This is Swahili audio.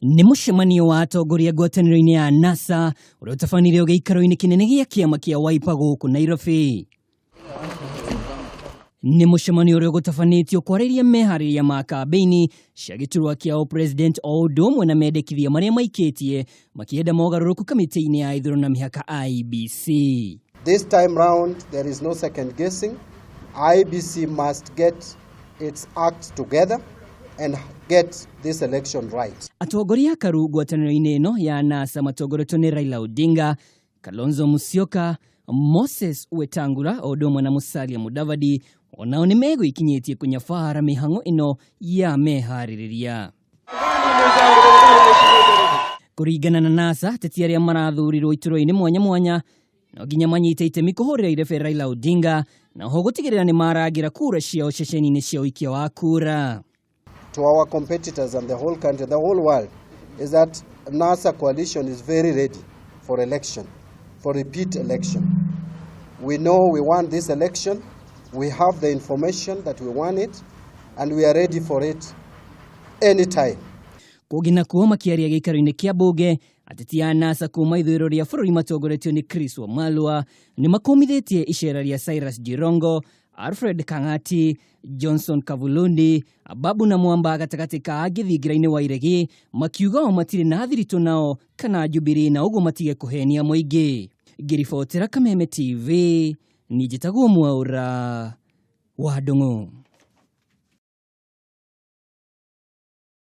Nĩ mũcemanio wa atongoria ngwatanĩro-inĩ ya NASA ũrĩa ũtabanĩrio gĩikaro-inĩ kĩnene gĩa kĩama kĩa Wiper gũkũ Nairobi. Nĩ mũcemanio ũrĩa gũtabanĩtio kwarĩrĩria meharĩrĩria ma kambĩini cia gĩturwa kĩa President o ũndũ ũmwe na mendekithia marĩa maikĩtie makĩenda mogarũrũku kamĩtĩ-inĩ ya ithurano na mĩhaka IEBC. This time round there is no second guessing. IEBC must get its act together and get this election right. Atongoria akaru ngwatanĩro-inĩ ĩno ya NASA matongoretwo nĩ Raila Odinga, Kalonzo Musyoka, Moses Wetangula o ũndũ ũmwe na Musalia Mudavadi, onao nĩ megũikinyĩtie kũnyabara mĩhang'o ĩno ya meharĩrĩria. Kũringana na NASA, ateti arĩa marathurirwo iturwa-inĩ mwanya mwanya no nginya manyite itemi kũhũrĩra irebe Raila Odinga, na ho gũtigĩrĩra nĩ marangĩra kura ciao ceceni-inĩ cia ũikia wa kura. To our competitors and the whole country, the whole world, is that NASA coalition is very ready for election, for repeat election. We know we want this election, we have the information that we want it, and we are ready for it anytime. Kũgina kuo makĩaria gĩikaro-inĩ kĩa mbunge, ateti a NASA kuma ithũĩro rĩa bũrũri matongoretio nĩ Chris Wamalwa nĩ makomithĩtie icera rĩa Cyrus Jirongo, Alfred Kang'ati, Johnson Kavulundi, Babu na Mwamba gatagatĩ ka gĩthingira-inĩ wa Iregi, makiuga o matirĩ na thiritũ nao kana Jubilee na ũguo matige kũhenia mũingĩ. Ngĩribotera Kameme TV, nĩ njĩtagwo Mwaũra wa Ndung'u.